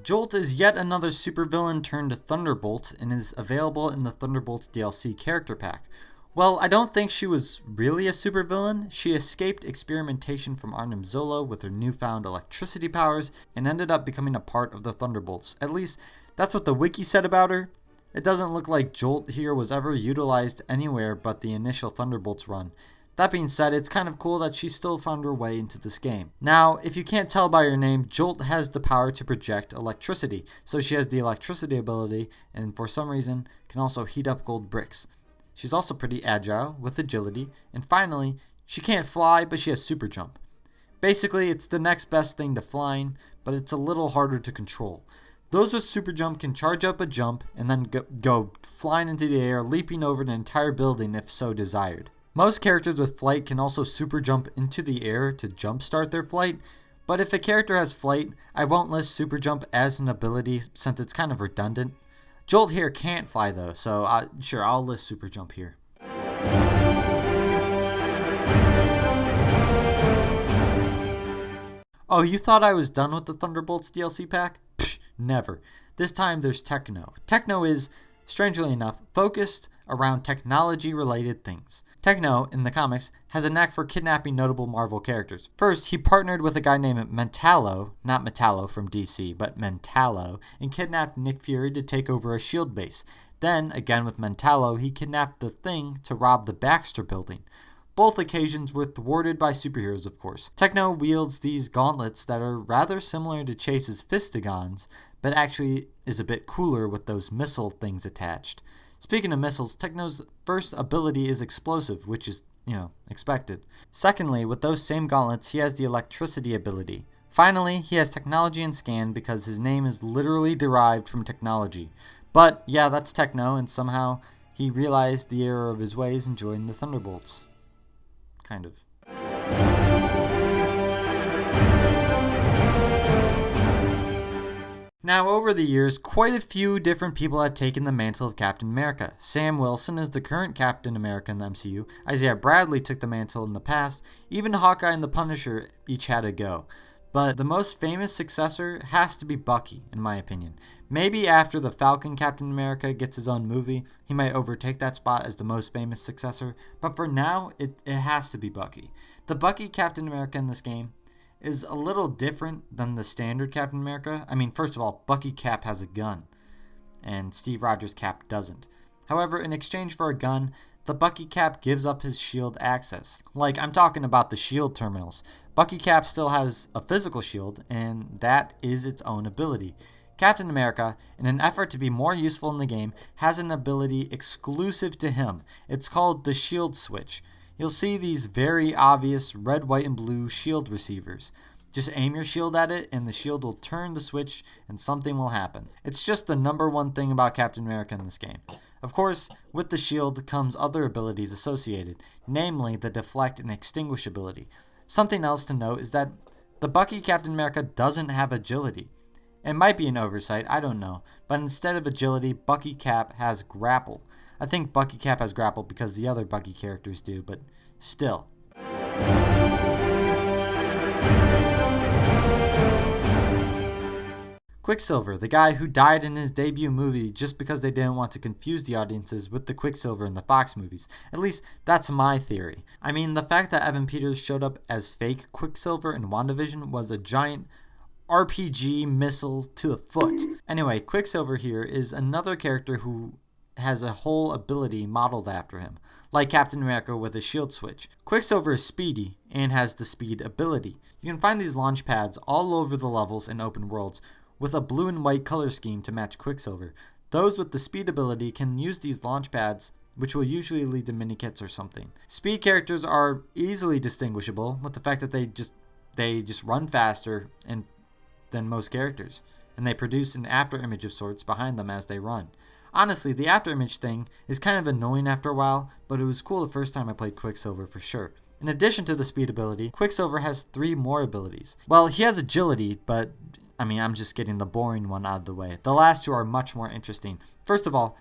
Jolt is yet another supervillain turned Thunderbolt and is available in the Thunderbolts DLC character pack. Well, I don't think she was really a supervillain. She escaped experimentation from Arnim Zola with her newfound electricity powers and ended up becoming a part of the Thunderbolts. At least, that's what the wiki said about her. It doesn't look like Jolt here was ever utilized anywhere but the initial Thunderbolts run. That being said, it's kind of cool that she still found her way into this game. Now, if you can't tell by her name, Jolt has the power to project electricity. So she has the electricity ability and for some reason can also heat up gold bricks. She's also pretty agile with agility, and finally, she can't fly, but she has super jump. Basically, it's the next best thing to flying, but it's a little harder to control. Those with super jump can charge up a jump and then go flying into the air, leaping over an entire building if so desired. Most characters with flight can also super jump into the air to jumpstart their flight, but if a character has flight, I won't list super jump as an ability since it's kind of redundant. Jolt here can't fly though, so sure, I'll list super jump here. Oh, you thought I was done with the Thunderbolts DLC pack? Psh, never. This time there's Techno. Techno is, strangely enough, focused around technology-related things. Techno, in the comics, has a knack for kidnapping notable Marvel characters. First, he partnered with a guy named Mentallo, not Metallo from DC, but Mentallo, and kidnapped Nick Fury to take over a S.H.I.E.L.D. base. Then, again with Mentallo, he kidnapped the Thing to rob the Baxter building. Both occasions were thwarted by superheroes, of course. Techno wields these gauntlets that are rather similar to Chase's Fistigons, but actually is a bit cooler with those missile things attached. Speaking of missiles, Techno's first ability is explosive, which is, expected. Secondly, with those same gauntlets, he has the electricity ability. Finally, he has technology and scan because his name is literally derived from technology. But yeah, that's Techno, and somehow he realized the error of his ways and joined the Thunderbolts. Kind of. Now, over the years, quite a few different people have taken the mantle of Captain America. Sam Wilson is the current Captain America in the MCU. Isaiah Bradley took the mantle in the past. Even Hawkeye and the Punisher each had a go. But the most famous successor has to be Bucky, in my opinion. Maybe after the Falcon Captain America gets his own movie, he might overtake that spot as the most famous successor. But for now, it has to be Bucky. The Bucky Captain America in this game is a little different than the standard Captain America. I mean, first of all, Bucky Cap has a gun, and Steve Rogers Cap doesn't. However, in exchange for a gun, the Bucky Cap gives up his shield access. Like, I'm talking about the shield terminals. Bucky Cap still has a physical shield, and that is its own ability. Captain America, in an effort to be more useful in the game, has an ability exclusive to him. It's called the shield switch. You'll see these very obvious red, white, and blue shield receivers. Just aim your shield at it and the shield will turn the switch and something will happen. It's just the number one thing about Captain America in this game. Of course, with the shield comes other abilities associated, namely the deflect and extinguish ability. Something else to note is that the Bucky Captain America doesn't have agility. It might be an oversight, I don't know, but instead of agility, Bucky Cap has grapple. I think Bucky Cap has grapple because the other Bucky characters do, but still. Quicksilver, the guy who died in his debut movie just because they didn't want to confuse the audiences with the Quicksilver in the Fox movies. At least, that's my theory. I mean, the fact that Evan Peters showed up as fake Quicksilver in WandaVision was a giant RPG missile to the foot. Anyway, Quicksilver here is another character who has a whole ability modeled after him, like Captain America with a shield switch. Quicksilver is speedy and has the speed ability. You can find these launch pads all over the levels in open worlds with a blue and white color scheme to match Quicksilver. Those with the speed ability can use these launch pads, which will usually lead to mini-kits or something. Speed characters are easily distinguishable with the fact that they just run faster than most characters, and they produce an after image of sorts behind them as they run. Honestly, the after image thing is kind of annoying after a while, but it was cool the first time I played Quicksilver for sure. In addition to the speed ability, Quicksilver has 3 more abilities. Well, he has agility, but I'm just getting the boring one out of the way. The last 2 are much more interesting. First of all,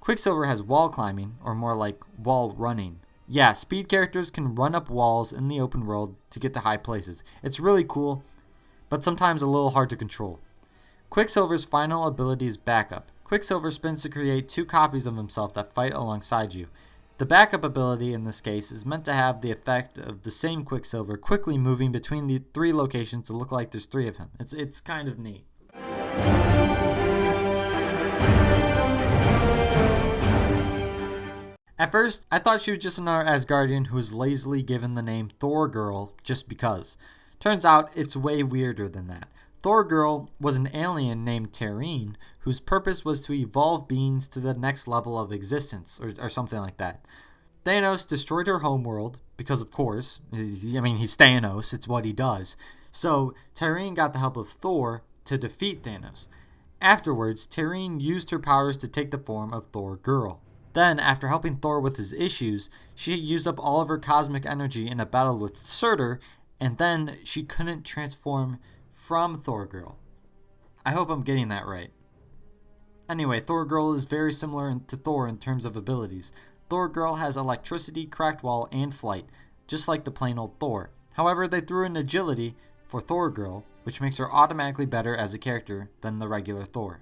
Quicksilver has wall climbing, or more like wall running. Yeah, speed characters can run up walls in the open world to get to high places. It's really cool, but sometimes a little hard to control. Quicksilver's final ability is Backup. Quicksilver spins to create 2 copies of himself that fight alongside you. The backup ability in this case is meant to have the effect of the same Quicksilver quickly moving between the 3 locations to look like there's 3 of him. It's kind of neat. At first, I thought she was just another Asgardian who was lazily given the name Thor Girl just because. Turns out, it's way weirder than that. Thor Girl was an alien named Terrine whose purpose was to evolve beings to the next level of existence, or something like that. Thanos destroyed her homeworld, because of course, he's Thanos, it's what he does. So, Terrine got the help of Thor to defeat Thanos. Afterwards, Terrine used her powers to take the form of Thor Girl. Then, after helping Thor with his issues, she used up all of her cosmic energy in a battle with Surtur, and then she couldn't transform from Thor Girl. I hope I'm getting that right. Anyway, Thor Girl is very similar to Thor in terms of abilities. Thor Girl has electricity, cracked wall, and flight, just like the plain old Thor. However, they threw in agility for Thor Girl, which makes her automatically better as a character than the regular Thor.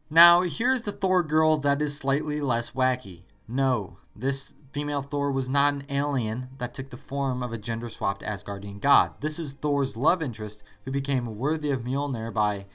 Now, here's the Thor Girl that is slightly less wacky. No, this female Thor was not an alien that took the form of a gender-swapped Asgardian god. This is Thor's love interest who became worthy of Mjolnir by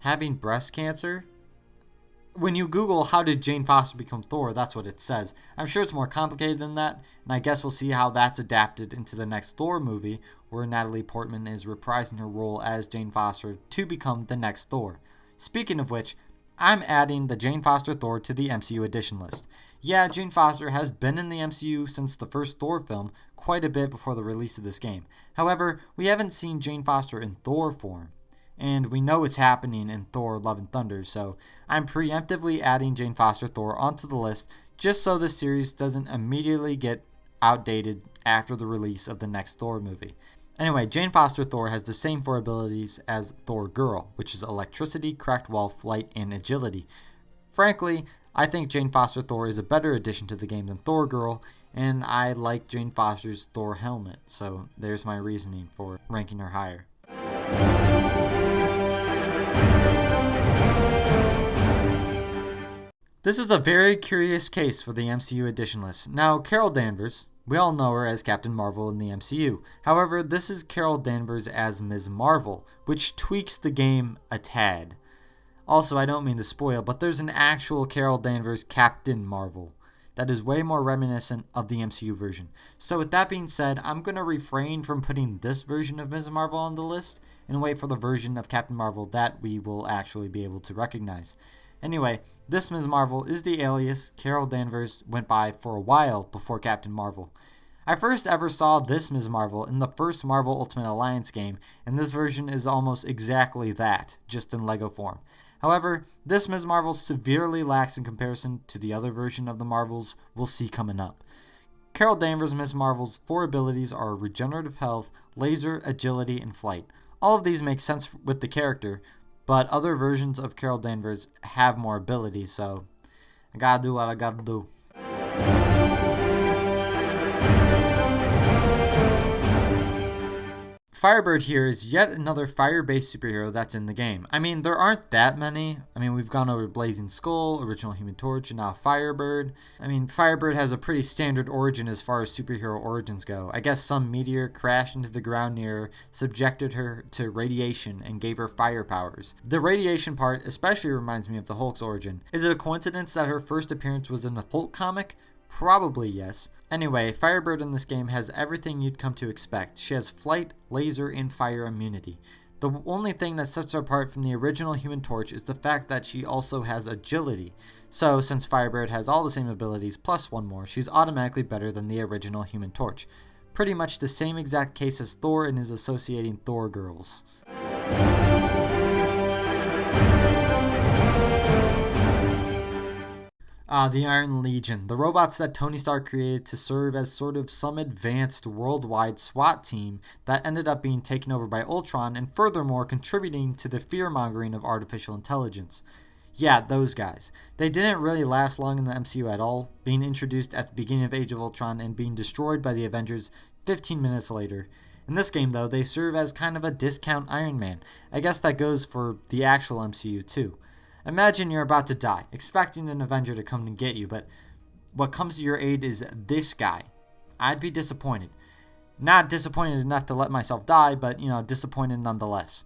having breast cancer. When you Google how did Jane Foster become Thor, that's what it says. I'm sure it's more complicated than that, and I guess we'll see how that's adapted into the next Thor movie, where Natalie Portman is reprising her role as Jane Foster to become the next Thor. Speaking of which, I'm adding the Jane Foster Thor to the MCU edition list. Yeah, Jane Foster has been in the MCU since the first Thor film, quite a bit before the release of this game. However, we haven't seen Jane Foster in Thor form, and we know it's happening in Thor Love and Thunder, so I'm preemptively adding Jane Foster Thor onto the list just so this series doesn't immediately get outdated after the release of the next Thor movie. Anyway, Jane Foster Thor has the same 4 abilities as Thor Girl, which is electricity, cracked wall, flight, and agility. Frankly, I think Jane Foster Thor is a better addition to the game than Thor Girl, and I like Jane Foster's Thor helmet, so there's my reasoning for ranking her higher. This is a very curious case for the MCU edition list. Now, Carol Danvers, we all know her as Captain Marvel in the MCU. However, this is Carol Danvers as Ms. Marvel, which tweaks the game a tad. Also, I don't mean to spoil, but there's an actual Carol Danvers Captain Marvel that is way more reminiscent of the MCU version. So with that being said, I'm going to refrain from putting this version of Ms. Marvel on the list and wait for the version of Captain Marvel that we will actually be able to recognize. Anyway, this Ms. Marvel is the alias Carol Danvers went by for a while before Captain Marvel. I first ever saw this Ms. Marvel in the first Marvel Ultimate Alliance game, and this version is almost exactly that, just in LEGO form. However, this Ms. Marvel severely lacks in comparison to the other version of the Marvels we'll see coming up. Carol Danvers' Ms. Marvel's 4 abilities are Regenerative Health, Laser, Agility, and Flight. All of these make sense with the character, but other versions of Carol Danvers have more abilities, so I gotta do what I gotta do. Firebird here is yet another fire-based superhero that's in the game. I mean, there aren't that many. We've gone over Blazing Skull, Original Human Torch, and now Firebird. Firebird has a pretty standard origin as far as superhero origins go. I guess some meteor crashed into the ground near her, subjected her to radiation, and gave her fire powers. The radiation part especially reminds me of the Hulk's origin. Is it a coincidence that her first appearance was in a Hulk comic? Probably yes. Anyway, Firebird in this game has everything you'd come to expect. She has flight, laser, and fire immunity. The only thing that sets her apart from the original Human Torch is the fact that she also has agility. So, since Firebird has all the same abilities plus 1 more, she's automatically better than the original Human Torch. Pretty much the same exact case as Thor and his associating Thor Girls. The Iron Legion, the robots that Tony Stark created to serve as sort of some advanced worldwide SWAT team that ended up being taken over by Ultron and furthermore contributing to the fear-mongering of artificial intelligence. Yeah, those guys. They didn't really last long in the MCU at all, being introduced at the beginning of Age of Ultron and being destroyed by the Avengers 15 minutes later. In this game, though, they serve as kind of a discount Iron Man. I guess that goes for the actual MCU, too. Imagine you're about to die, expecting an Avenger to come and get you, but what comes to your aid is this guy. I'd be disappointed. Not disappointed enough to let myself die, but, disappointed nonetheless.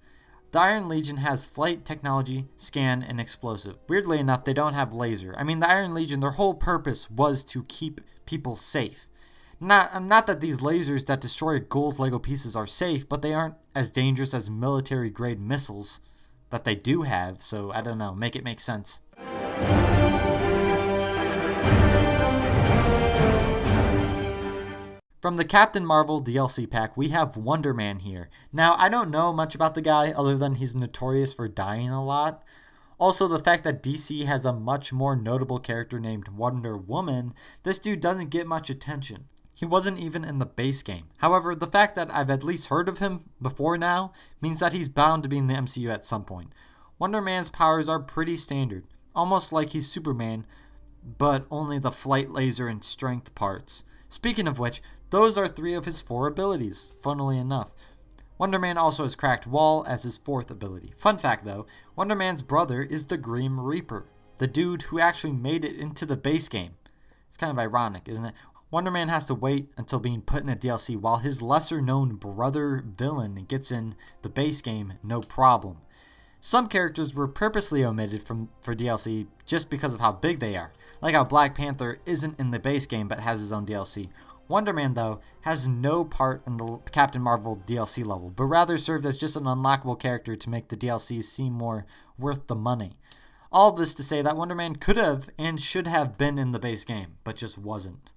The Iron Legion has flight technology, scan, and explosive. Weirdly enough, they don't have laser. I mean, the Iron Legion, their whole purpose was to keep people safe. Not that these lasers that destroy gold Lego pieces are safe, but they aren't as dangerous as military-grade missiles that they do have, so I don't know, make it make sense. From the Captain Marvel DLC pack, we have Wonder Man here. Now, I don't know much about the guy other than he's notorious for dying a lot. Also, the fact that DC has a much more notable character named Wonder Woman, this dude doesn't get much attention. He wasn't even in the base game. However, the fact that I've at least heard of him before now means that he's bound to be in the MCU at some point. Wonder Man's powers are pretty standard, almost like he's Superman, but only the flight, laser, and strength parts. Speaking of which, those are 3 of his 4 abilities, funnily enough. Wonder Man also has Cracked Wall as his 4th ability. Fun fact though, Wonder Man's brother is the Grim Reaper, the dude who actually made it into the base game. It's kind of ironic, isn't it? Wonder Man has to wait until being put in a DLC while his lesser known brother villain gets in the base game no problem. Some characters were purposely omitted for DLC just because of how big they are, like how Black Panther isn't in the base game but has his own DLC. Wonder Man, though, has no part in the Captain Marvel DLC level, but rather served as just an unlockable character to make the DLC seem more worth the money. All of this to say that Wonder Man could have and should have been in the base game, but just wasn't.